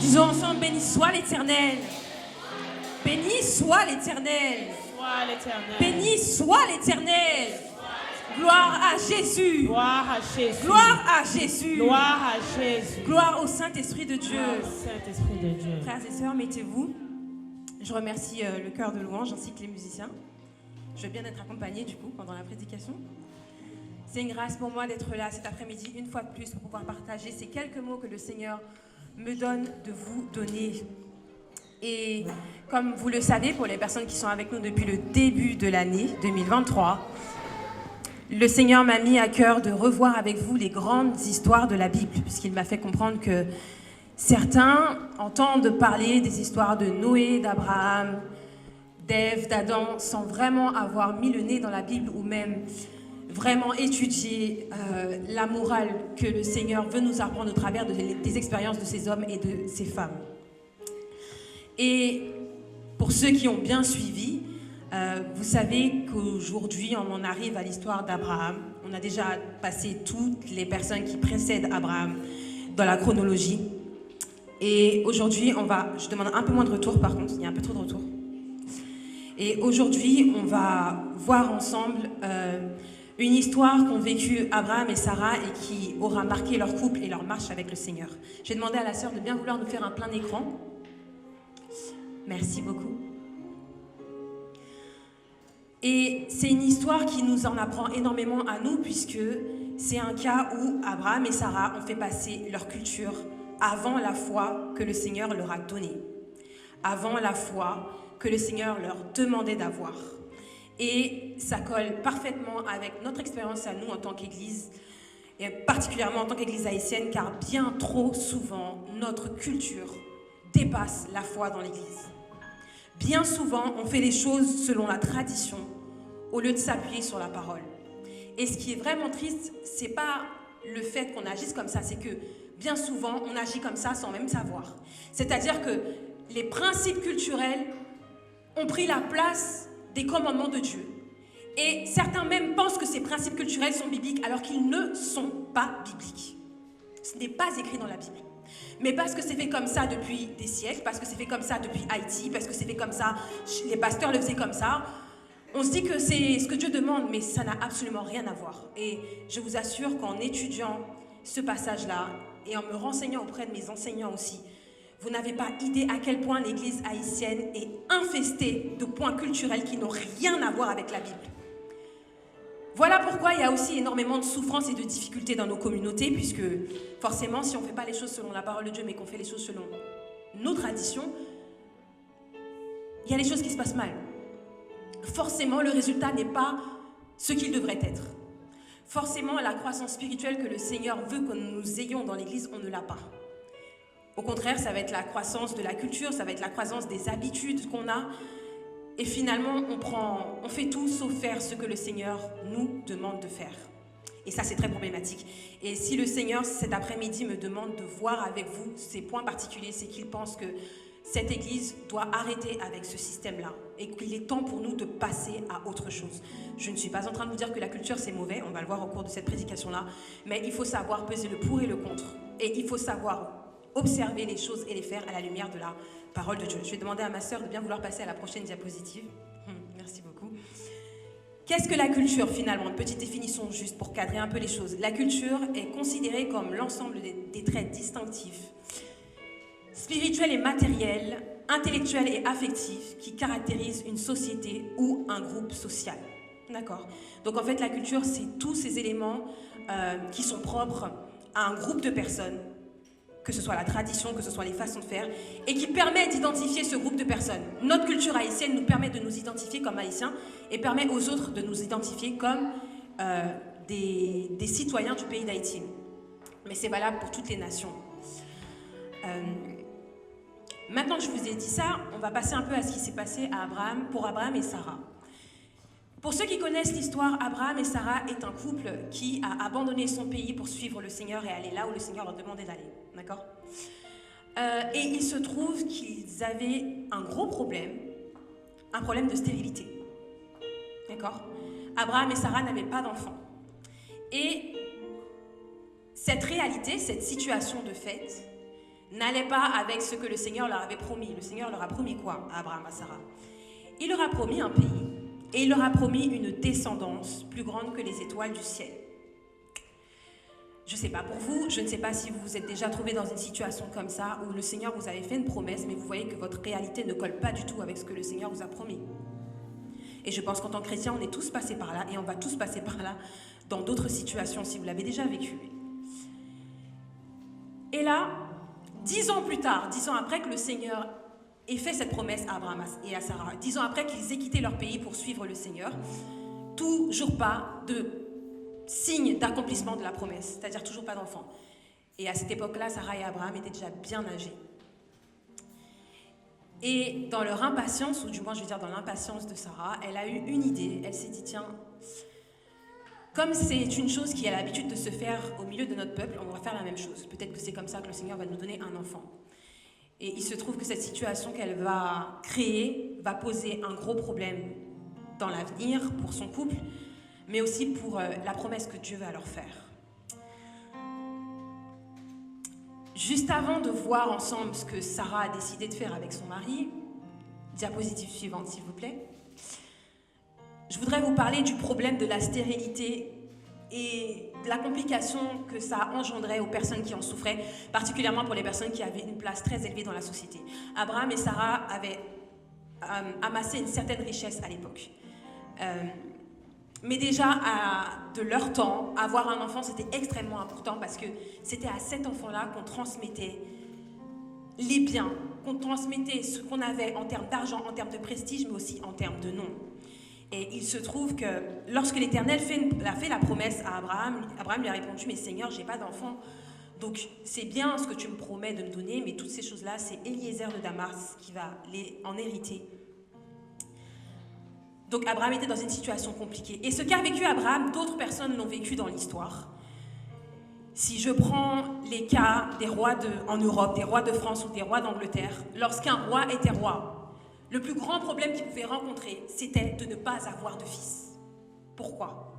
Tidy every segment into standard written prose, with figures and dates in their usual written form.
Disons ensemble, béni soit l'Éternel. Béni soit l'Éternel. Béni soit l'Éternel. Gloire à Jésus. Gloire à Jésus. Gloire à Jésus. Gloire à Jésus. Gloire au Saint-Esprit de Dieu. Gloire au Saint-Esprit de Dieu. Frères et sœurs, mettez-vous. Je remercie le chœur de louange ainsi que les musiciens. Je veux bien être accompagnée du coup pendant la prédication. C'est une grâce pour moi d'être là cet après-midi une fois de plus pour pouvoir partager ces quelques mots que le Seigneur me donne de vous donner. Et comme vous le savez, pour les personnes qui sont avec nous depuis le début de l'année 2023, le Seigneur m'a mis à cœur de revoir avec vous les grandes histoires de la Bible, puisqu'il m'a fait comprendre que certains entendent parler des histoires de Noé, d'Abraham, d'Ève, d'Adam, sans vraiment avoir mis le nez dans la Bible ou même vraiment étudier la morale que le Seigneur veut nous apprendre au travers des expériences de ces hommes et de ces femmes. Et pour ceux qui ont bien suivi, vous savez qu'aujourd'hui, on en arrive à l'histoire d'Abraham. On a déjà passé toutes les personnes qui précèdent Abraham dans la chronologie. Et aujourd'hui, je demande un peu moins de retour par contre, il y a un peu trop de retour. Et aujourd'hui, on va voir ensemble une histoire qu'ont vécue Abraham et Sarah et qui aura marqué leur couple et leur marche avec le Seigneur. J'ai demandé à la sœur de bien vouloir nous faire un plein écran. Merci beaucoup. Et c'est une histoire qui nous en apprend énormément à nous puisque c'est un cas où Abraham et Sarah ont fait passer leur culture avant la foi que le Seigneur leur a donnée, avant la foi que le Seigneur leur demandait d'avoir. Et ça colle parfaitement avec notre expérience à nous en tant qu'Église, et particulièrement en tant qu'Église haïtienne, car bien trop souvent, notre culture dépasse la foi dans l'Église. Bien souvent, on fait les choses selon la tradition, au lieu de s'appuyer sur la parole. Et ce qui est vraiment triste, c'est pas le fait qu'on agisse comme ça, c'est que bien souvent, on agit comme ça sans même savoir. C'est-à-dire que les principes culturels ont pris la place des commandements de Dieu. Et certains même pensent que ces principes culturels sont bibliques alors qu'ils ne sont pas bibliques. Ce n'est pas écrit dans la Bible. Mais parce que c'est fait comme ça depuis des siècles, parce que c'est fait comme ça depuis Haïti, parce que c'est fait comme ça, les pasteurs le faisaient comme ça, on se dit que c'est ce que Dieu demande, mais ça n'a absolument rien à voir. Et je vous assure qu'en étudiant ce passage-là, et en me renseignant auprès de mes enseignants aussi, vous n'avez pas idée à quel point l'Église haïtienne est infestée de points culturels qui n'ont rien à voir avec la Bible. Voilà pourquoi il y a aussi énormément de souffrances et de difficultés dans nos communautés, puisque forcément, si on ne fait pas les choses selon la parole de Dieu, mais qu'on fait les choses selon nos traditions, il y a des choses qui se passent mal. Forcément, le résultat n'est pas ce qu'il devrait être. Forcément, la croissance spirituelle que le Seigneur veut que nous ayons dans l'Église, on ne l'a pas. Au contraire, ça va être la croissance de la culture, ça va être la croissance des habitudes qu'on a. Et finalement, on fait tout sauf faire ce que le Seigneur nous demande de faire. Et ça, c'est très problématique. Et si le Seigneur, cet après-midi, me demande de voir avec vous ces points particuliers, c'est qu'il pense que cette Église doit arrêter avec ce système-là et qu'il est temps pour nous de passer à autre chose. Je ne suis pas en train de vous dire que la culture, c'est mauvais, on va le voir au cours de cette prédication-là, mais il faut savoir peser le pour et le contre. Et il faut savoir observer les choses et les faire à la lumière de la parole de Dieu. Je vais demander à ma sœur de bien vouloir passer à la prochaine diapositive. Merci beaucoup. Qu'est-ce que la culture finalement? Une petite définition juste pour cadrer un peu les choses. La culture est considérée comme l'ensemble des traits distinctifs, spirituels et matériels, intellectuels et affectifs qui caractérisent une société ou un groupe social. D'accord? Donc en fait la culture c'est tous ces éléments qui sont propres à un groupe de personnes, que ce soit la tradition, que ce soit les façons de faire, et qui permet d'identifier ce groupe de personnes. Notre culture haïtienne nous permet de nous identifier comme haïtiens et permet aux autres de nous identifier comme des citoyens du pays d'Haïti. Mais c'est valable pour toutes les nations. Maintenant que je vous ai dit ça, on va passer un peu à ce qui s'est passé pour Abraham et Sarah. Pour ceux qui connaissent l'histoire, Abraham et Sarah est un couple qui a abandonné son pays pour suivre le Seigneur et aller là où le Seigneur leur demandait d'aller. D'accord ? Et il se trouve qu'ils avaient un gros problème, un problème de stérilité. D'accord ? Abraham et Sarah n'avaient pas d'enfants. Et cette réalité, cette situation de fait, n'allaient pas avec ce que le Seigneur leur avait promis. Le Seigneur leur a promis quoi à Abraham, à Sarah? Il leur a promis un pays et il leur a promis une descendance plus grande que les étoiles du ciel. Je ne sais pas pour vous, je ne sais pas si vous vous êtes déjà trouvé dans une situation comme ça où le Seigneur vous avait fait une promesse, mais vous voyez que votre réalité ne colle pas du tout avec ce que le Seigneur vous a promis. Et je pense qu'en tant que chrétien, on est tous passés par là et on va tous passer par là dans d'autres situations si vous l'avez déjà vécu. Et là, 10 ans plus tard, 10 ans après que le Seigneur ait fait cette promesse à Abraham et à Sarah, 10 ans après qu'ils aient quitté leur pays pour suivre le Seigneur, toujours pas de signe d'accomplissement de la promesse, c'est-à-dire toujours pas d'enfant. Et à cette époque-là, Sarah et Abraham étaient déjà bien âgés. Et dans leur impatience, ou du moins je veux dire dans l'impatience de Sarah, elle a eu une idée, elle s'est dit tiens, comme c'est une chose qui a l'habitude de se faire au milieu de notre peuple, on va faire la même chose. Peut-être que c'est comme ça que le Seigneur va nous donner un enfant. Et il se trouve que cette situation qu'elle va créer va poser un gros problème dans l'avenir pour son couple, mais aussi pour la promesse que Dieu va leur faire. Juste avant de voir ensemble ce que Sarah a décidé de faire avec son mari, diapositive suivante s'il vous plaît, je voudrais vous parler du problème de la stérilité et de la complication que ça engendrait aux personnes qui en souffraient, particulièrement pour les personnes qui avaient une place très élevée dans la société. Abraham et Sarah avaient amassé une certaine richesse à l'époque. Mais déjà, de leur temps, avoir un enfant, c'était extrêmement important parce que c'était à cet enfant-là qu'on transmettait les biens, qu'on transmettait ce qu'on avait en termes d'argent, en termes de prestige, mais aussi en termes de nom. Et il se trouve que lorsque l'Éternel a fait la promesse à Abraham, Abraham lui a répondu « Mais Seigneur, j'ai pas d'enfant, donc c'est bien ce que tu me promets de me donner, mais toutes ces choses-là, c'est Eliezer de Damas qui va en hériter. » Donc Abraham était dans une situation compliquée. Et ce qu'a vécu Abraham, d'autres personnes l'ont vécu dans l'histoire. Si je prends les cas des rois en Europe, des rois de France ou des rois d'Angleterre, lorsqu'un roi était roi, le plus grand problème qu'il pouvait rencontrer, c'était de ne pas avoir de fils. Pourquoi?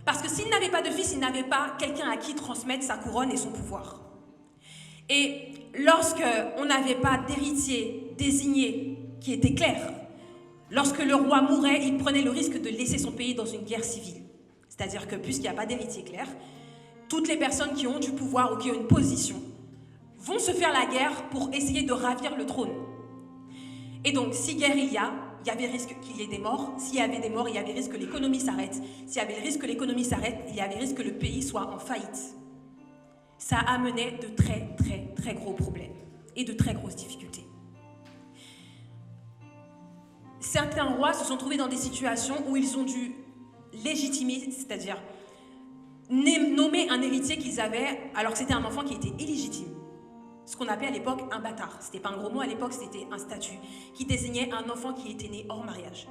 Parce que s'il n'avait pas de fils, il n'avait pas quelqu'un à qui transmettre sa couronne et son pouvoir. Et lorsqu'on n'avait pas d'héritier désigné qui était clair, lorsque le roi mourait, il prenait le risque de laisser son pays dans une guerre civile. C'est-à-dire que puisqu'il n'y a pas d'héritier clair, toutes les personnes qui ont du pouvoir ou qui ont une position vont se faire la guerre pour essayer de ravir le trône. Et donc, si guerre il y avait risque qu'il y ait des morts. S'il y avait des morts, il y avait risque que l'économie s'arrête. S'il y avait risque que l'économie s'arrête, il y avait risque que le pays soit en faillite. Ça amenait de très, très, très gros problèmes et de très grosses difficultés. Certains rois se sont trouvés dans des situations où ils ont dû légitimer, c'est-à-dire nommer un héritier qu'ils avaient alors que c'était un enfant qui était illégitime. Ce qu'on appelait à l'époque un bâtard. C'était pas un gros mot à l'époque, c'était un statut qui désignait un enfant qui était né hors mariage.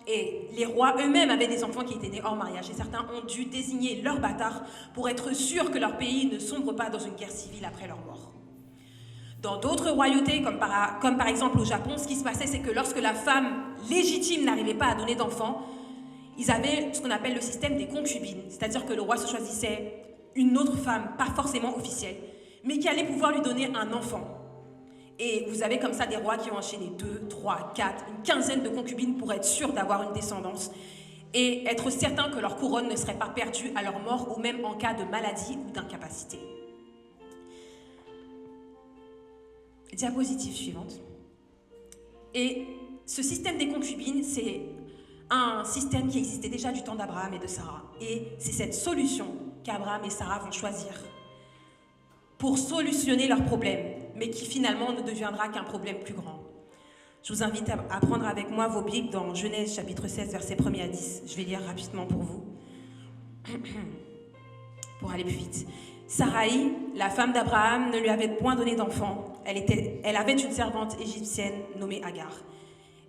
Et les rois eux-mêmes avaient des enfants qui étaient nés hors mariage. Et certains ont dû désigner leur bâtard pour être sûrs que leur pays ne sombre pas dans une guerre civile après leur mort. Dans d'autres royautés, comme par exemple au Japon, ce qui se passait, c'est que lorsque la femme légitime n'arrivait pas à donner d'enfants, ils avaient ce qu'on appelle le système des concubines. C'est-à-dire que le roi se choisissait une autre femme, pas forcément officielle, mais qui allait pouvoir lui donner un enfant. Et vous avez comme ça des rois qui ont enchaîné 2, 3, 4, une quinzaine de concubines pour être sûrs d'avoir une descendance et être certains que leur couronne ne serait pas perdue à leur mort ou même en cas de maladie ou d'incapacité. Diapositive suivante. Et ce système des concubines, c'est un système qui existait déjà du temps d'Abraham et de Sarah. Et c'est cette solution qu'Abraham et Sarah vont choisir pour solutionner leurs problèmes, mais qui finalement ne deviendra qu'un problème plus grand. Je vous invite à prendre avec moi vos Bibles dans Genèse chapitre 16, versets 1er à 10. Je vais lire rapidement pour vous, pour aller plus vite. Sarai, la femme d'Abraham, ne lui avait point donné d'enfant. Elle avait une servante égyptienne nommée Agar.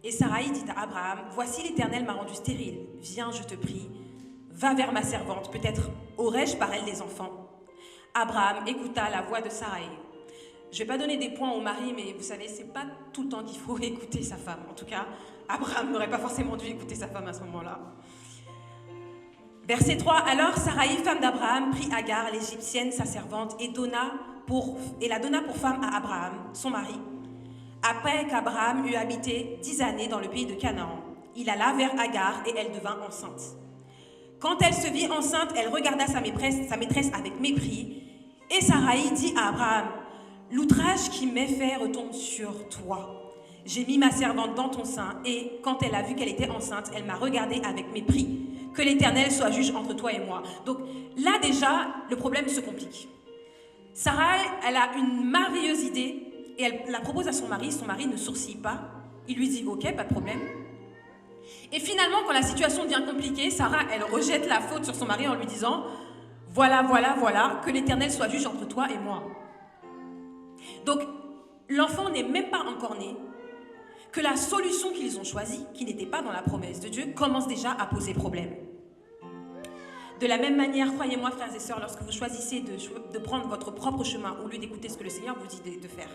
Et Sarai dit à Abraham, « Voici l'Éternel m'a rendu stérile. Viens, je te prie, va vers ma servante. Peut-être aurai-je par elle des enfants. » Abraham écouta la voix de Sarai. Je ne vais pas donner des points au mari, mais vous savez, ce n'est pas tout le temps qu'il faut écouter sa femme. En tout cas, Abraham n'aurait pas forcément dû écouter sa femme à ce moment-là. Verset 3, alors Sarai, femme d'Abraham, prit Agar, l'Égyptienne, sa servante, et donna et la donna pour femme à Abraham, son mari. Après qu'Abraham eut habité 10 années dans le pays de Canaan, il alla vers Agar et elle devint enceinte. Quand elle se vit enceinte, elle regarda sa maîtresse avec mépris. Et Sarai dit à Abraham, « L'outrage qui m'est fait retombe sur toi. J'ai mis ma servante dans ton sein et quand elle a vu qu'elle était enceinte, elle m'a regardée avec mépris. Que l'Éternel soit juge entre toi et moi. » Donc là déjà, le problème se complique. Sarai, elle a une merveilleuse idée et elle la propose à son mari ne sourcille pas. Il lui dit « Ok, pas de problème. » Et finalement, quand la situation devient compliquée, Sarah, elle rejette la faute sur son mari en lui disant « Voilà, que l'Éternel soit juge entre toi et moi. » Donc, l'enfant n'est même pas encore né, que la solution qu'ils ont choisie, qui n'était pas dans la promesse de Dieu, commence déjà à poser problème. De la même manière, croyez-moi, frères et sœurs, lorsque vous choisissez de prendre votre propre chemin au lieu d'écouter ce que le Seigneur vous dit de faire,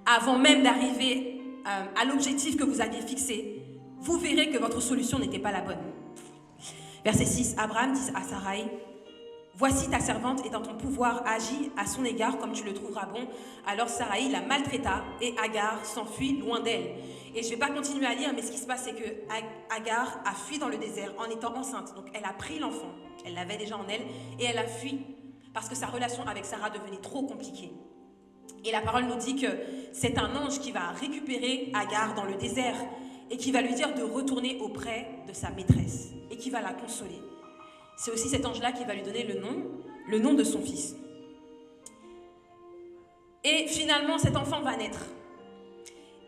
avant même d'arriver à l'objectif que vous aviez fixé, vous verrez que votre solution n'était pas la bonne. Verset 6, Abraham dit à Sarai, « Voici ta servante est dans ton pouvoir, agis à son égard comme tu le trouveras bon. » Alors Sarai la maltraita et Agar s'enfuit loin d'elle. Et je ne vais pas continuer à lire, mais ce qui se passe, c'est que Agar a fui dans le désert en étant enceinte. Donc elle a pris l'enfant, elle l'avait déjà en elle, et elle a fui parce que sa relation avec Sarah devenait trop compliquée. Et la parole nous dit que c'est un ange qui va récupérer Agar dans le désert et qui va lui dire de retourner auprès de sa maîtresse et qui va la consoler. C'est aussi cet ange-là qui va lui donner le nom de son fils. Et finalement, cet enfant va naître.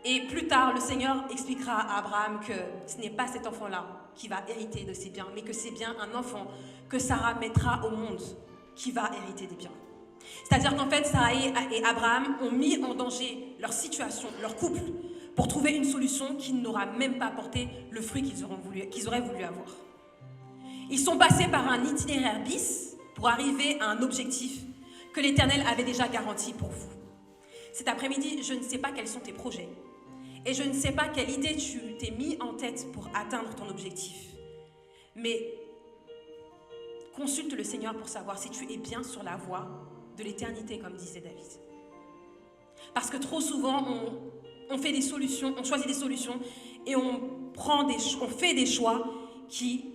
Et plus tard, le Seigneur expliquera à Abraham que ce n'est pas cet enfant-là qui va hériter de ses biens, mais que c'est bien un enfant que Sarah mettra au monde qui va hériter des biens. C'est-à-dire qu'en fait, Sarah et Abraham ont mis en danger leur situation, leur couple, pour trouver une solution qui n'aura même pas porté le fruit qu'ils auraient voulu avoir. Ils sont passés par un itinéraire bis pour arriver à un objectif que l'Éternel avait déjà garanti pour vous. Cet après-midi, je ne sais pas quels sont tes projets et je ne sais pas quelle idée tu t'es mis en tête pour atteindre ton objectif. Mais consulte le Seigneur pour savoir si tu es bien sur la voie de l'éternité, comme disait David. Parce que trop souvent, on fait des solutions, on choisit des solutions et on fait des choix qui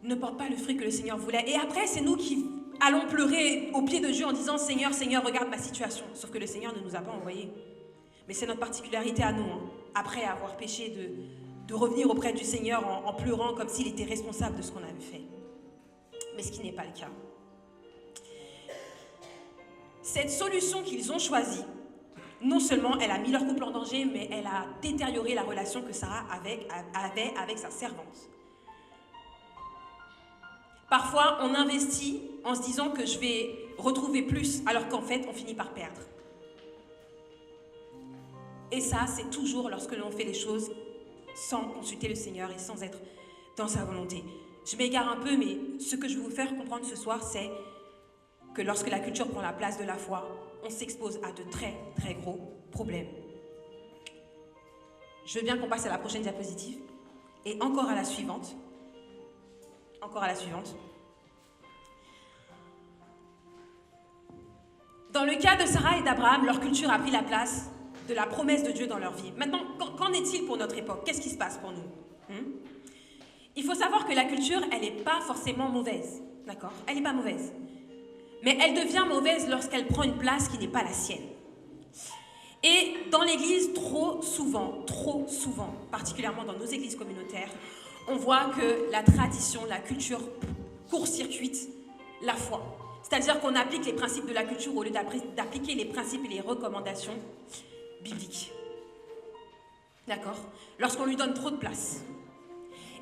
ne portent pas le fruit que le Seigneur voulait. Et après, c'est nous qui allons pleurer au pied de Dieu en disant « Seigneur, Seigneur, regarde ma situation ». Sauf que le Seigneur ne nous a pas envoyés. Mais c'est notre particularité à nous, après avoir péché, de revenir auprès du Seigneur en pleurant comme s'il était responsable de ce qu'on avait fait. Mais ce qui n'est pas le cas. Cette solution qu'ils ont choisie, non seulement elle a mis leur couple en danger, mais elle a détérioré la relation que Sarah avait avec sa servante. Parfois, on investit en se disant que je vais retrouver plus, alors qu'en fait, on finit par perdre. Et ça, c'est toujours lorsque l'on fait les choses sans consulter le Seigneur et sans être dans sa volonté. Je m'égare un peu, mais ce que je veux vous faire comprendre ce soir, c'est que lorsque la culture prend la place de la foi, on s'expose à de très, très gros problèmes. Je veux bien qu'on passe à la prochaine diapositive et encore à la suivante. Encore à la suivante. Dans le cas de Sarah et d'Abraham, leur culture a pris la place de la promesse de Dieu dans leur vie. Maintenant, qu'en est-il pour notre époque? Qu'est-ce qui se passe pour nous? Il faut savoir que la culture, elle n'est pas forcément mauvaise. D'accord? Elle n'est pas mauvaise. Mais elle devient mauvaise lorsqu'elle prend une place qui n'est pas la sienne. Et dans l'Église, trop souvent, particulièrement dans nos églises communautaires, on voit que la tradition, la culture court-circuite la foi. C'est-à-dire qu'on applique les principes de la culture au lieu d'appliquer les principes et les recommandations bibliques. D'accord? Lorsqu'on lui donne trop de place.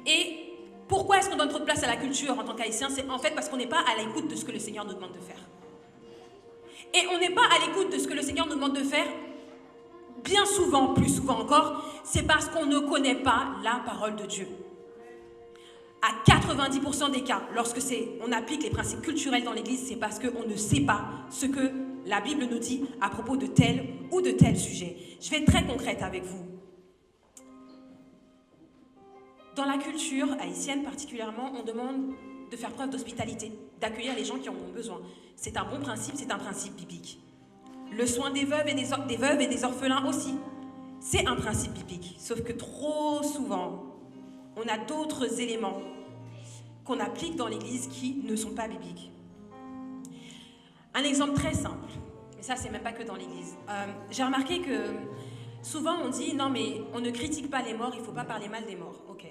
Et pourquoi est-ce qu'on donne trop de place à la culture en tant qu'haïtien? C'est en fait parce qu'on n'est pas à l'écoute de ce que le Seigneur nous demande de faire. Et on n'est pas à l'écoute de ce que le Seigneur nous demande de faire, bien souvent, plus souvent encore, c'est parce qu'on ne connaît pas la parole de Dieu. À 90% des cas, lorsque on applique les principes culturels dans l'Église, c'est parce qu'on ne sait pas ce que la Bible nous dit à propos de tel ou de tel sujet. Je vais être très concrète avec vous. Dans la culture haïtienne particulièrement, on demande de faire preuve d'hospitalité, d'accueillir les gens qui en ont besoin. C'est un bon principe, c'est un principe biblique. Le soin des veuves et des orphelins aussi. C'est un principe biblique, sauf que trop souvent, on a d'autres éléments qu'on applique dans l'Église qui ne sont pas bibliques. Un exemple très simple, mais ça c'est même pas que dans l'Église. J'ai remarqué que souvent on dit non mais on ne critique pas les morts, il ne faut pas parler mal des morts. Ok.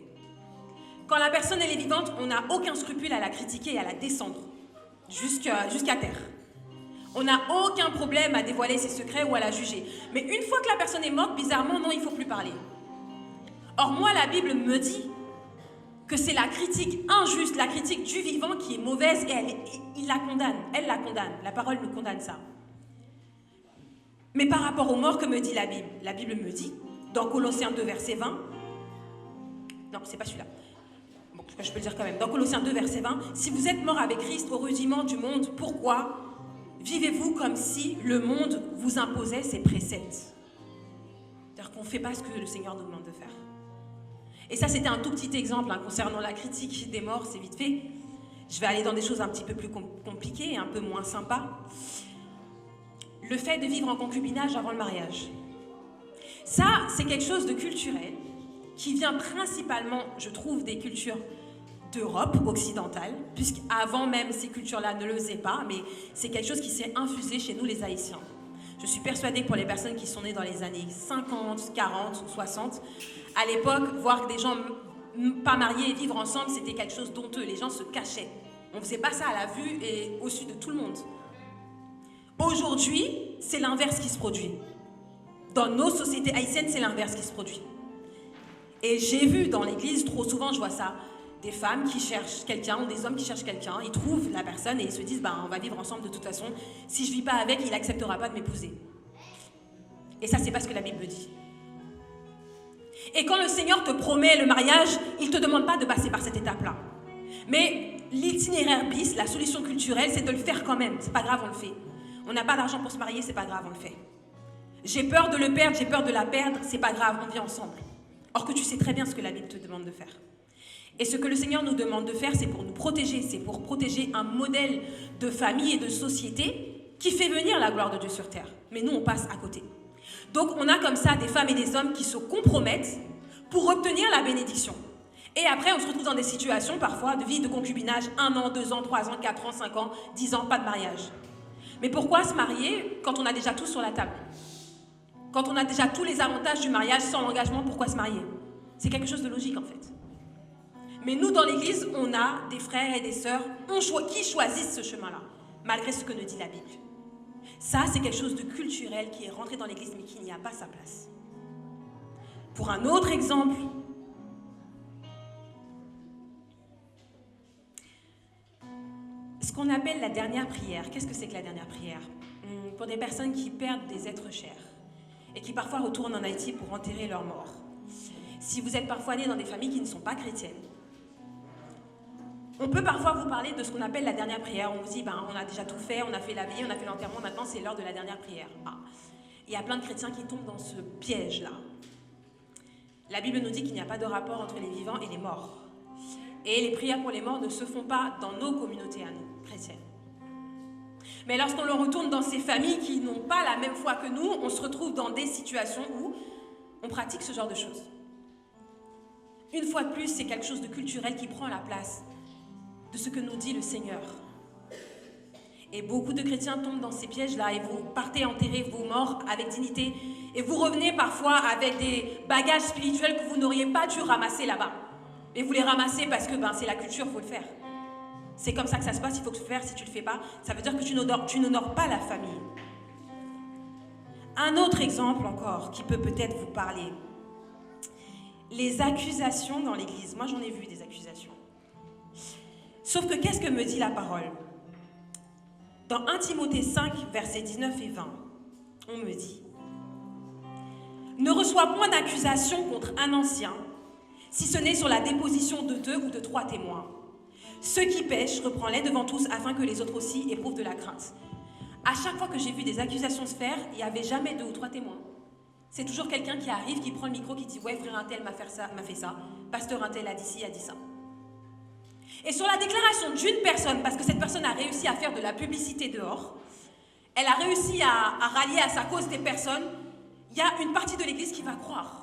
Quand la personne elle est vivante, on n'a aucun scrupule à la critiquer et à la descendre jusqu'à terre. On n'a aucun problème à dévoiler ses secrets ou à la juger. Mais une fois que la personne est morte, bizarrement, non, il ne faut plus parler. Or, moi, la Bible me dit que c'est la critique injuste, la critique du vivant qui est mauvaise et il la condamne. Elle la condamne. La parole nous condamne ça. Mais par rapport aux morts, que me dit la Bible? La Bible me dit, dans Colossiens 2, verset 20, non, c'est pas celui-là. Bon, je peux le dire quand même. Dans Colossiens 2, verset 20, si vous êtes mort avec Christ au rudiment du monde, pourquoi vivez-vous comme si le monde vous imposait ses préceptes? C'est-à-dire qu'on ne fait pas ce que le Seigneur nous demande de faire. Et ça, c'était un tout petit exemple concernant la critique des morts, c'est vite fait. Je vais aller dans des choses un petit peu plus compliquées et un peu moins sympas. Le fait de vivre en concubinage avant le mariage. Ça, c'est quelque chose de culturel qui vient principalement, je trouve, des cultures d'Europe occidentale, puisqu'avant même ces cultures-là ne le faisaient pas, mais c'est quelque chose qui s'est infusé chez nous les Haïtiens. Je suis persuadée que pour les personnes qui sont nées dans les années 50, 40 ou 60, à l'époque, voir des gens pas mariés et vivre ensemble, c'était quelque chose d'honteux. Les gens se cachaient. On ne faisait pas ça à la vue et au su de tout le monde. Aujourd'hui, c'est l'inverse qui se produit. Dans nos sociétés haïtiennes, c'est l'inverse qui se produit. Et j'ai vu dans l'église, trop souvent je vois ça, des femmes qui cherchent quelqu'un ou des hommes qui cherchent quelqu'un, ils trouvent la personne et ils se disent on va vivre ensemble de toute façon, si je vis pas avec, il n'acceptera pas de m'épouser. Et ça, c'est pas ce que la Bible dit. Et quand le Seigneur te promet le mariage, il te demande pas de passer par cette étape-là. Mais l'itinéraire bis, la solution culturelle, c'est de le faire quand même. C'est pas grave, on le fait. On n'a pas d'argent pour se marier, c'est pas grave, on le fait. J'ai peur de le perdre, j'ai peur de la perdre, c'est pas grave, on vit ensemble. Or que tu sais très bien ce que la Bible te demande de faire. Et ce que le Seigneur nous demande de faire, c'est pour nous protéger, c'est pour protéger un modèle de famille et de société qui fait venir la gloire de Dieu sur terre. Mais nous, on passe à côté. Donc, on a comme ça des femmes et des hommes qui se compromettent pour obtenir la bénédiction. Et après, on se retrouve dans des situations, parfois, de vie de concubinage, 1 an, 2 ans, 3 ans, 4 ans, 5 ans, 10 ans, pas de mariage. Mais pourquoi se marier quand on a déjà tout sur la table? Quand on a déjà tous les avantages du mariage sans l'engagement, pourquoi se marier? C'est quelque chose de logique, en fait. Mais nous, dans l'Église, on a des frères et des sœurs qui choisissent ce chemin-là, malgré ce que nous dit la Bible. Ça, c'est quelque chose de culturel qui est rentré dans l'Église, mais qui n'y a pas sa place. Pour un autre exemple, ce qu'on appelle la dernière prière. Qu'est-ce que c'est que la dernière prière? Pour des personnes qui perdent des êtres chers et qui parfois retournent en Haïti pour enterrer leurs morts. Si vous êtes parfois nés dans des familles qui ne sont pas chrétiennes, on peut parfois vous parler de ce qu'on appelle la dernière prière. On vous dit, on a déjà tout fait, on a fait la veillée, on a fait l'enterrement, maintenant c'est l'heure de la dernière prière. Il y a plein de chrétiens qui tombent dans ce piège-là. La Bible nous dit qu'il n'y a pas de rapport entre les vivants et les morts. Et les prières pour les morts ne se font pas dans nos communautés à nous, chrétiennes. Mais lorsqu'on le retourne dans ces familles qui n'ont pas la même foi que nous, on se retrouve dans des situations où on pratique ce genre de choses. Une fois de plus, c'est quelque chose de culturel qui prend la place de ce que nous dit le Seigneur. Et beaucoup de chrétiens tombent dans ces pièges-là et vous partez enterrer vos morts avec dignité et vous revenez parfois avec des bagages spirituels que vous n'auriez pas dû ramasser là-bas. Et vous les ramassez parce que c'est la culture, il faut le faire. C'est comme ça que ça se passe, il faut le faire. Si tu ne le fais pas, ça veut dire que tu n'honores pas la famille. Un autre exemple encore qui peut peut-être vous parler. Les accusations dans l'Église. Moi, j'en ai vu des accusations. Sauf que qu'est-ce que me dit la parole? Dans 1 Timothée 5, versets 19 et 20, on me dit « Ne reçois point d'accusation contre un ancien, si ce n'est sur la déposition de 2 ou de 3 témoins. Ceux qui pêchent, reprends-les devant tous, afin que les autres aussi éprouvent de la crainte. » À chaque fois que j'ai vu des accusations se faire, il n'y avait jamais 2 ou 3 témoins. C'est toujours quelqu'un qui arrive, qui prend le micro, qui dit « Ouais, frère un tel m'a fait ça, pasteur un tel a dit ci, a dit ça. » Et sur la déclaration d'une personne, parce que cette personne a réussi à faire de la publicité dehors, elle a réussi à rallier à sa cause des personnes, il y a une partie de l'église qui va croire.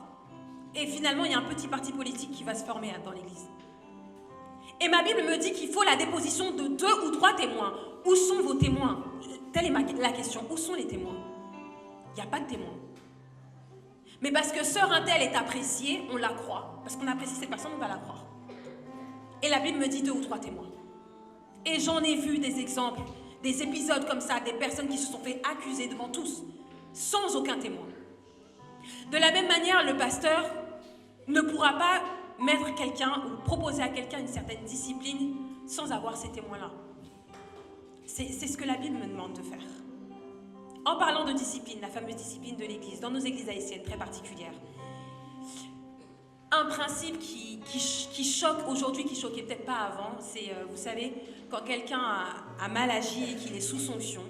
Et finalement, il y a un petit parti politique qui va se former dans l'église. Et ma Bible me dit qu'il faut la déposition de 2 ou 3 témoins. Où sont vos témoins? Telle est la question. Où sont les témoins? Il n'y a pas de témoins. Mais parce que sœur Intel est appréciée, on la croit. Parce qu'on apprécie cette personne, on va la croire. Et la Bible me dit 2 ou 3 témoins. Et j'en ai vu des exemples, des épisodes comme ça, des personnes qui se sont fait accuser devant tous, sans aucun témoin. De la même manière, le pasteur ne pourra pas mettre quelqu'un ou proposer à quelqu'un une certaine discipline sans avoir ces témoins-là. C'est ce que la Bible me demande de faire. En parlant de discipline, la fameuse discipline de l'Église, dans nos églises haïtiennes très particulières, un principe qui choque aujourd'hui, qui choquait peut-être pas avant, c'est, vous savez, quand quelqu'un a mal agi et qu'il est sous sanction,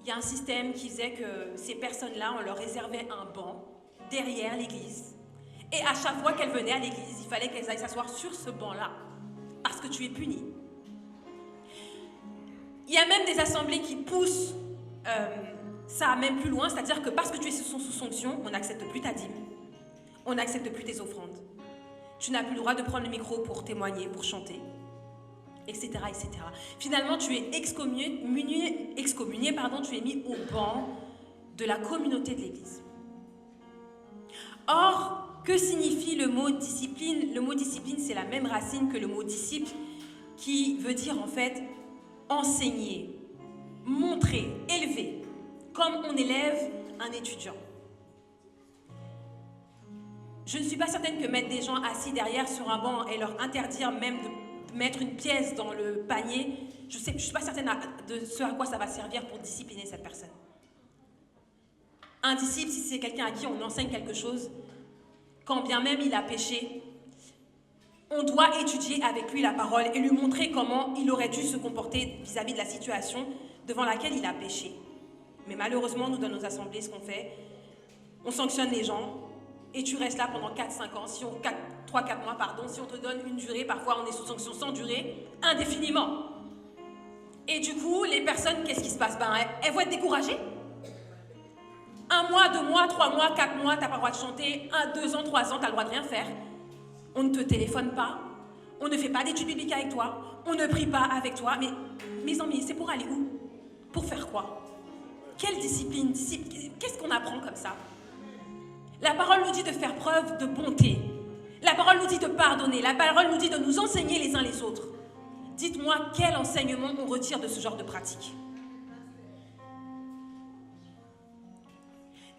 il y a un système qui faisait que ces personnes-là, on leur réservait un banc derrière l'église. Et à chaque fois qu'elles venaient à l'église, il fallait qu'elles aillent s'asseoir sur ce banc-là, parce que tu es puni. Il y a même des assemblées qui poussent ça même plus loin, c'est-à-dire que parce que tu es sous sanction, on n'accepte plus ta dîme, on n'accepte plus tes offrandes. Tu n'as plus le droit de prendre le micro pour témoigner, pour chanter, etc., etc. Finalement, tu es excommunié, tu es mis au banc de la communauté de l'Église. Or, que signifie le mot discipline? Le mot discipline, c'est la même racine que le mot disciple, qui veut dire en fait enseigner, montrer, élever, comme on élève un étudiant. Je ne suis pas certaine que mettre des gens assis derrière sur un banc et leur interdire même de mettre une pièce dans le panier, je ne suis pas certaine de ce à quoi ça va servir pour discipliner cette personne. Un disciple, si c'est quelqu'un à qui on enseigne quelque chose, quand bien même il a péché, on doit étudier avec lui la parole et lui montrer comment il aurait dû se comporter vis-à-vis de la situation devant laquelle il a péché. Mais malheureusement, nous, dans nos assemblées, ce qu'on fait, on sanctionne les gens et tu restes là pendant 4-5 ans, 3-4 mois, pardon, si on te donne une durée, parfois on est sous sanction sans durée, indéfiniment. Et du coup, les personnes, qu'est-ce qui se passe? Elles vont être découragées. 1 mois, 2 mois, 3 mois, 4 mois, t'as pas le droit de chanter. 1, 2 ans, 3 ans, t'as le droit de rien faire. On ne te téléphone pas. On ne fait pas d'études bibliques avec toi. On ne prie pas avec toi. Mais mes amis, c'est pour aller où? Pour faire quoi? Quelle discipline? Qu'est-ce qu'on apprend comme ça? La parole nous dit de faire preuve de bonté. La parole nous dit de pardonner. La parole nous dit de nous enseigner les uns les autres. Dites-moi quel enseignement on retire de ce genre de pratique.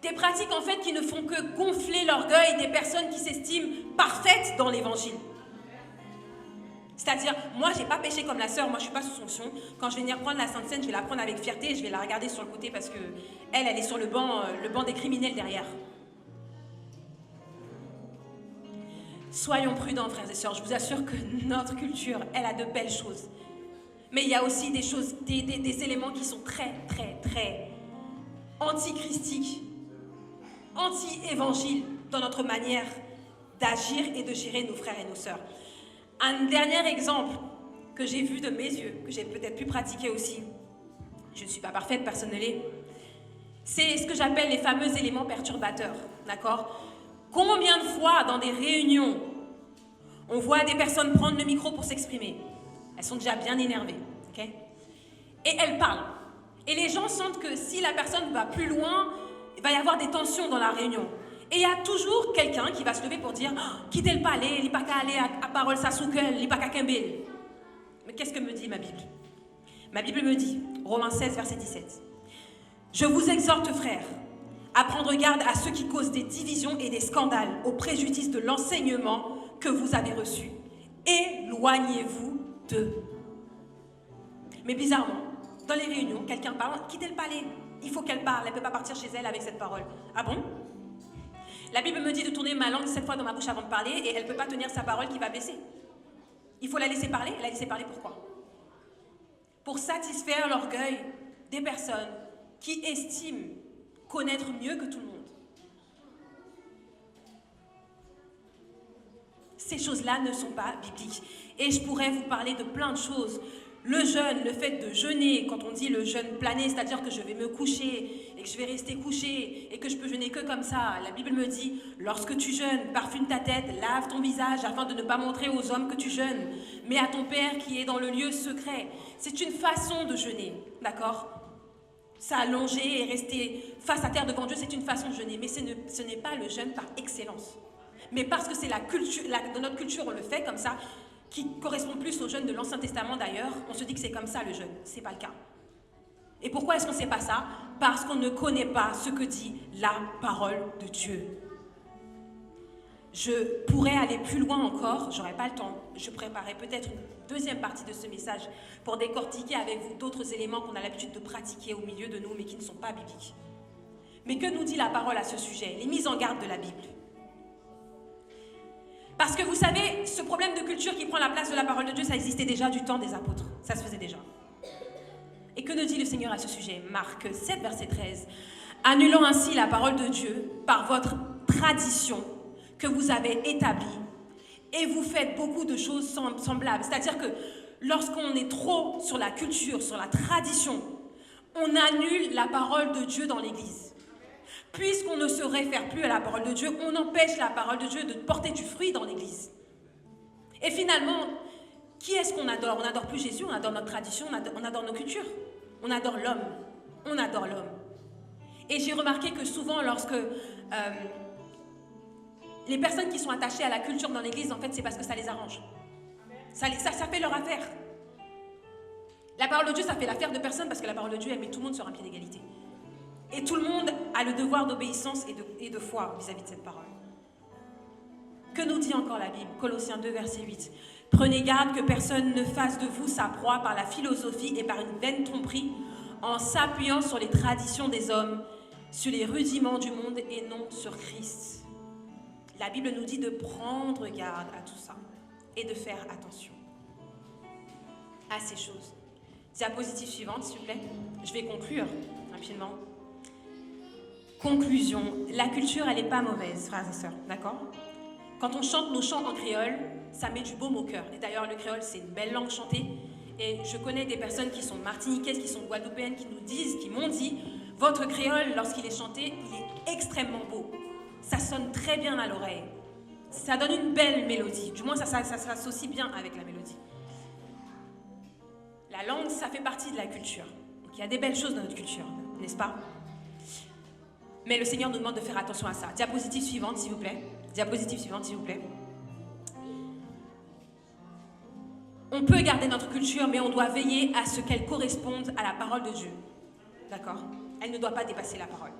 Des pratiques en fait qui ne font que gonfler l'orgueil des personnes qui s'estiment parfaites dans l'évangile. C'est-à-dire, moi j'ai pas péché comme la sœur, moi je suis pas sous sanction. Quand je vais venir prendre la Sainte Seine, je vais la prendre avec fierté et je vais la regarder sur le côté parce que elle est sur le banc des criminels derrière. Soyons prudents, frères et sœurs. Je vous assure que notre culture, elle a de belles choses. Mais il y a aussi des choses, des éléments qui sont très, très, très antichristiques, anti-évangile dans notre manière d'agir et de gérer nos frères et nos sœurs. Un dernier exemple que j'ai vu de mes yeux, que j'ai peut-être pu pratiquer aussi, je ne suis pas parfaite, personne ne l'est, c'est ce que j'appelle les fameux éléments perturbateurs, d'accord? Combien de fois dans des réunions, on voit des personnes prendre le micro pour s'exprimer? Elles sont déjà bien énervées, ok? Et elles parlent. Et les gens sentent que si la personne va plus loin, il va y avoir des tensions dans la réunion. Et il y a toujours quelqu'un qui va se lever pour dire « Quittez le palais, il n'y a pas qu'à aller à parole sasoukel, il n'y a pas qu'à kembel. » Mais qu'est-ce que me dit ma Bible? Ma Bible me dit, Romains 16, verset 17, « Je vous exhorte, frères, à prendre garde à ceux qui causent des divisions et des scandales au préjudice de l'enseignement que vous avez reçu. Éloignez-vous d'eux. » Mais bizarrement, dans les réunions, quelqu'un parle « Quittez le palais. » Il faut qu'elle parle, elle ne peut pas partir chez elle avec cette parole. Ah bon? La Bible me dit de tourner ma langue 7 fois dans ma bouche avant de parler et elle ne peut pas tenir sa parole qui va blesser. Il faut la laisser parler. La laisser parler pourquoi? Pour satisfaire l'orgueil des personnes qui estiment connaître mieux que tout le monde. Ces choses-là ne sont pas bibliques. Et je pourrais vous parler de plein de choses. Le jeûne, le fait de jeûner, quand on dit le jeûne plané, c'est-à-dire que je vais me coucher et que je vais rester couché et que je peux jeûner que comme ça. La Bible me dit, lorsque tu jeûnes, parfume ta tête, lave ton visage afin de ne pas montrer aux hommes que tu jeûnes, mais à ton Père qui est dans le lieu secret. C'est une façon de jeûner, d'accord? S'allonger et rester face à terre devant Dieu, c'est une façon de jeûner, mais ce n'est pas le jeûne par excellence. Mais parce que c'est la culture, dans notre culture, on le fait comme ça, qui correspond plus au jeûne de l'Ancien Testament d'ailleurs, on se dit que c'est comme ça le jeûne. Ce n'est pas le cas. Et pourquoi est-ce qu'on ne sait pas ça? Parce qu'on ne connaît pas ce que dit la parole de Dieu. Je pourrais aller plus loin encore, j'aurais pas le temps. Je préparais peut-être une deuxième partie de ce message pour décortiquer avec vous d'autres éléments qu'on a l'habitude de pratiquer au milieu de nous, mais qui ne sont pas bibliques. Mais que nous dit la parole à ce sujet? Les mises en garde de la Bible. Parce que vous savez, ce problème de culture qui prend la place de la parole de Dieu, ça existait déjà du temps des apôtres. Ça se faisait déjà. Et que nous dit le Seigneur à ce sujet? Marc 7, verset 13. Annulant ainsi la parole de Dieu par votre tradition que vous avez établie, et vous faites beaucoup de choses semblables. C'est-à-dire que lorsqu'on est trop sur la culture, sur la tradition, on annule la parole de Dieu dans l'Église. Puisqu'on ne se réfère plus à la parole de Dieu, on empêche la parole de Dieu de porter du fruit dans l'Église. Et finalement, qui est-ce qu'on adore? On n'adore plus Jésus, on adore notre tradition, on adore nos cultures. On adore l'homme. On adore l'homme. Et j'ai remarqué que souvent, lorsque les personnes qui sont attachées à la culture dans l'Église, en fait, c'est parce que ça les arrange. Ça fait leur affaire. La parole de Dieu, ça fait l'affaire de personne parce que la parole de Dieu, elle met tout le monde sur un pied d'égalité. Et tout le monde a le devoir d'obéissance et de foi vis-à-vis de cette parole. Que nous dit encore la Bible? Colossiens 2, verset 8. Prenez garde que personne ne fasse de vous sa proie par la philosophie et par une vaine tromperie, en s'appuyant sur les traditions des hommes, sur les rudiments du monde et non sur Christ. La Bible nous dit de prendre garde à tout ça et de faire attention à ces choses. Diapositive suivante, s'il vous plaît. Je vais conclure rapidement. Conclusion, la culture, elle n'est pas mauvaise, frères et sœurs, d'accord? Quand on chante nos chants en créole, ça met du baume au cœur. Et d'ailleurs, le créole, c'est une belle langue chantée. Et je connais des personnes qui sont martiniquaises, qui sont guadeloupéennes, qui nous disent, qui m'ont dit, votre créole, lorsqu'il est chanté, il est extrêmement beau. Ça sonne très bien à l'oreille. Ça donne une belle mélodie. Du moins, ça s'associe bien avec la mélodie. La langue, ça fait partie de la culture. Donc, il y a des belles choses dans notre culture, n'est-ce pas? Mais le Seigneur nous demande de faire attention à ça. Diapositive suivante, s'il vous plaît. Diapositive suivante, s'il vous plaît. On peut garder notre culture, mais on doit veiller à ce qu'elle corresponde à la parole de Dieu. D'accord? Elle ne doit pas dépasser la parole.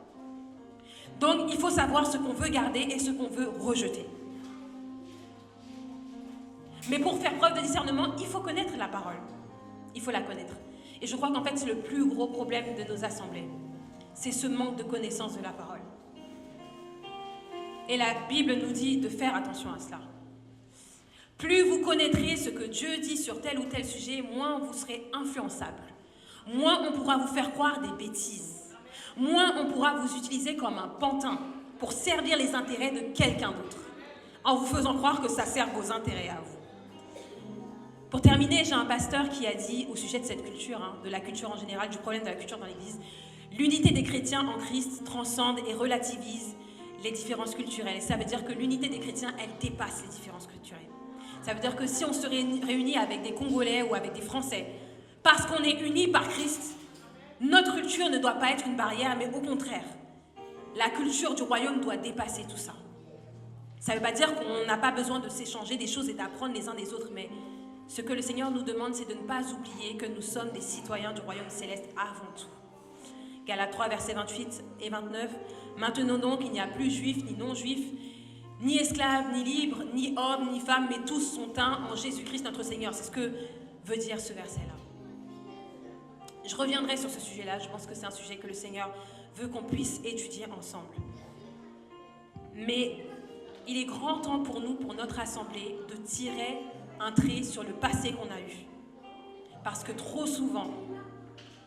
Donc, il faut savoir ce qu'on veut garder et ce qu'on veut rejeter. Mais pour faire preuve de discernement, il faut connaître la parole. Il faut la connaître. Et je crois qu'en fait, c'est le plus gros problème de nos assemblées. C'est ce manque de connaissance de la parole. Et la Bible nous dit de faire attention à cela. Plus vous connaîtrez ce que Dieu dit sur tel ou tel sujet, moins vous serez influençable. Moins on pourra vous faire croire des bêtises. Moins on pourra vous utiliser comme un pantin pour servir les intérêts de quelqu'un d'autre, en vous faisant croire que ça sert vos intérêts à vous. Pour terminer, j'ai un pasteur qui a dit au sujet de cette culture, de la culture en général, du problème de la culture dans l'Église, l'unité des chrétiens en Christ transcende et relativise les différences culturelles. Ça veut dire que l'unité des chrétiens, elle dépasse les différences culturelles. Ça veut dire que si on se réunit avec des Congolais ou avec des Français, parce qu'on est unis par Christ, notre culture ne doit pas être une barrière, mais au contraire, la culture du royaume doit dépasser tout ça. Ça ne veut pas dire qu'on n'a pas besoin de s'échanger des choses et d'apprendre les uns des autres, mais ce que le Seigneur nous demande, c'est de ne pas oublier que nous sommes des citoyens du royaume céleste avant tout. Galates 3, versets 28 et 29. Maintenant donc, il n'y a plus juif ni non-juif, ni esclave, ni libre, ni homme, ni femme, mais tous sont un en Jésus-Christ notre Seigneur. C'est ce que veut dire ce verset-là. Je reviendrai sur ce sujet-là. Je pense que c'est un sujet que le Seigneur veut qu'on puisse étudier ensemble. Mais il est grand temps pour nous, pour notre assemblée, de tirer un trait sur le passé qu'on a eu. Parce que trop souvent,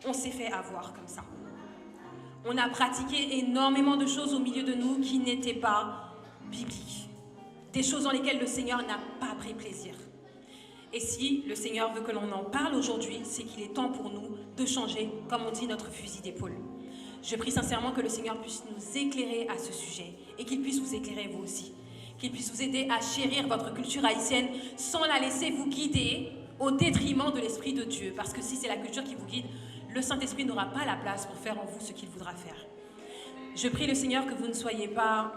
on s'est fait avoir comme ça. On a pratiqué énormément de choses au milieu de nous qui n'étaient pas bibliques. Des choses dans lesquelles le Seigneur n'a pas pris plaisir. Et si le Seigneur veut que l'on en parle aujourd'hui, c'est qu'il est temps pour nous de changer, comme on dit, notre fusil d'épaule. Je prie sincèrement que le Seigneur puisse nous éclairer à ce sujet et qu'il puisse vous éclairer vous aussi. Qu'il puisse vous aider à chérir votre culture haïtienne sans la laisser vous guider au détriment de l'Esprit de Dieu. Parce que si c'est la culture qui vous guide, le Saint-Esprit n'aura pas la place pour faire en vous ce qu'il voudra faire. Je prie le Seigneur que vous ne soyez pas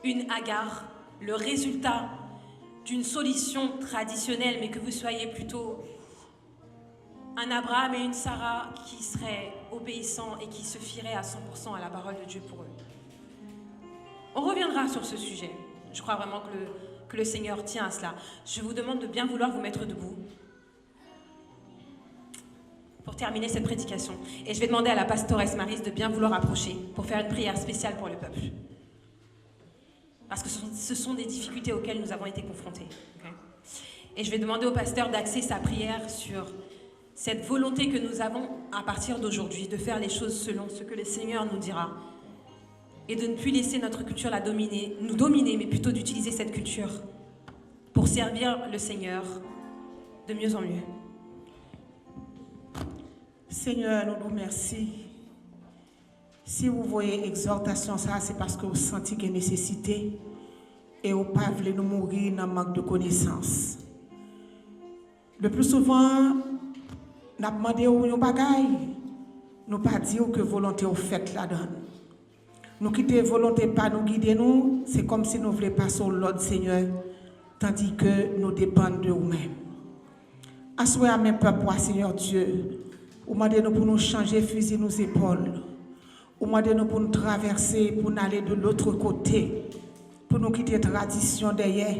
une Agar, le résultat d'une solution traditionnelle, mais que vous soyez plutôt un Abraham et une Sarah qui seraient obéissants et qui se fieraient à 100% à la parole de Dieu pour eux. On reviendra sur ce sujet. Je crois vraiment que le Seigneur tient à cela. Je vous demande de bien vouloir vous mettre debout pour terminer cette prédication. Et je vais demander à la pastoresse Maryse de bien vouloir approcher pour faire une prière spéciale pour le peuple. Parce que ce sont des difficultés auxquelles nous avons été confrontés. Okay? Et je vais demander au pasteur d'axer sa prière sur cette volonté que nous avons à partir d'aujourd'hui, de faire les choses selon ce que le Seigneur nous dira. Et de ne plus laisser notre culture nous dominer, mais plutôt d'utiliser cette culture pour servir le Seigneur de mieux en mieux. Seigneur, nous vous remercions. Si vous voyez exhortation, ça, c'est parce que vous sentez qu'il y a nécessité et vous ne pas voulez nous mourir dans le manque de connaissances. Le plus souvent, nous avons demandé aux bagailles, nous pas dire que volonté vous faites là-dedans. Nous quitter volonté pas nous guider nous, c'est comme si nous ne voulions pas sur l'ordre Seigneur, tandis que nous dépendons de vous-même. Assoyez à mes peuples, Seigneur Dieu, vous demandez-nous pour nous changer fusil nos épaules. Vous demandez-nous pour nous traverser, pour nous aller de l'autre côté, pour nous quitter tradition derrière,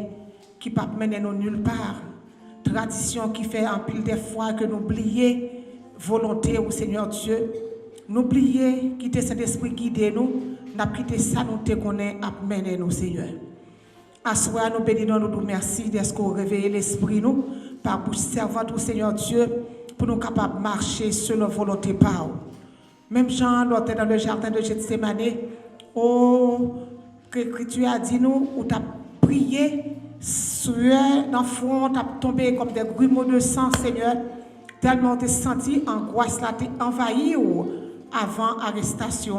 qui ne peut mener nous nulle part. Tradition qui fait en pile des fois que nous oublions volonté au Seigneur Dieu. Nous oublions quitter cet esprit guider nous, n'a quitté ça nous te connaît à mener nous Seigneur. Assoyez nous bénissons nous merci d'être qu'on réveille l'esprit nous par bouche servante au Seigneur Dieu pour nous capables de marcher selon volonté par. Même Jean l'autre dans le jardin de Gethsémane, que l'Écriture a dit nous où tu as prié sueur dans le front, tu as tombé comme des grumeaux de sang Seigneur, tellement tu as senti angoisse là, tu envahi avant arrestation.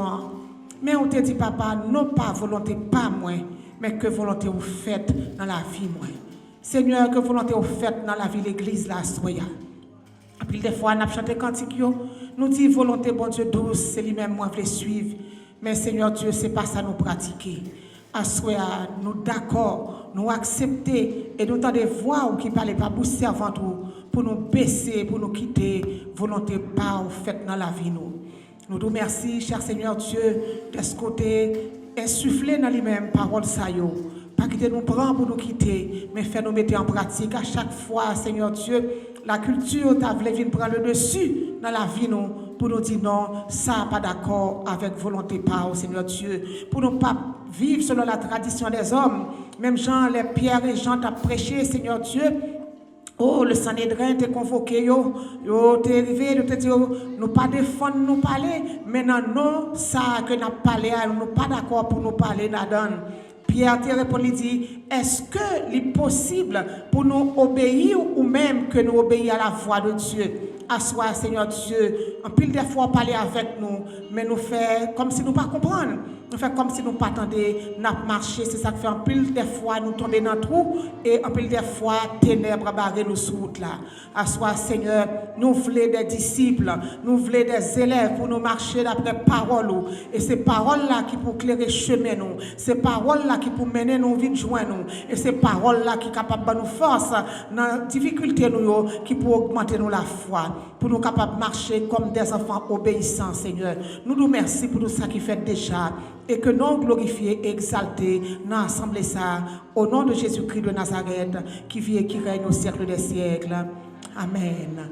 Mais on te dit papa, non pas volonté pas moi, mais que volonté vous faites dans la vie moi. Seigneur, que volonté vous faites dans la vie l'église là soya. Puis des fois, on a chanté cantique, nous dit volonté, bon Dieu douce, c'est lui-même moi qui suivre. Mais Seigneur Dieu, c'est pas ça nous pratiquer. Assoya, nous d'accord, nous accepter et nous entendre voix ou qui parle pas bouche servante pour nous baisser, pour nous quitter, volonté pas ou faite dans la vie nous. Nous vous remercions, cher Seigneur Dieu, de ce côté, insuffler dans lui-même parole ça yo. Pas quitter nous prendre pour nous quitter, mais faire nous mettre en pratique à chaque fois, Seigneur Dieu. La culture t'a voulu venir prendre le dessus dans la vie nous pour nous dire non, ça pas d'accord avec volonté pas au Seigneur Dieu, pour nous pas vivre selon la tradition des hommes. Même Jean, les Pierre et Jean t'a prêché, Seigneur Dieu. Oh, le Sanhédrin t'a convoqué, yo t'es arrivé, te dit, nous pas défendre, nous parler, mais non, ça que nous parlé, nous pas d'accord pour nous parler là-dedans. Pierre te répond, il dit, est-ce que c'est possible pour nous obéir ou même que nous obéir à la voix de Dieu? Assois, Seigneur Dieu, en pile des fois parler avec nous, mais nous faire comme si nous ne comprenons pas. Nous faisons comme si nous ne pas attendions, nous marcher. C'est ça qui fait en pile des fois nous tomber dans le trou et en pile des fois ténèbres barrer nous sur route là. Assois, Seigneur, nous voulons des disciples, nous voulons des élèves pour nous marcher d'après parole. Et ces paroles-là qui pour éclairer chemin nous, ces paroles-là qui pour mener nous vite joindre nous, et ces paroles-là qui sont capables de nous force dans la difficulté nous, qui pour augmenter nous la foi, pour nous capables de marcher comme des enfants obéissants, Seigneur. Nous nous remercions pour tout ça qui fait déjà. Et que nous glorifier et exalter dans l'assemblée ça, au nom de Jésus-Christ de Nazareth, qui vit et qui règne au siècle des siècles. Amen.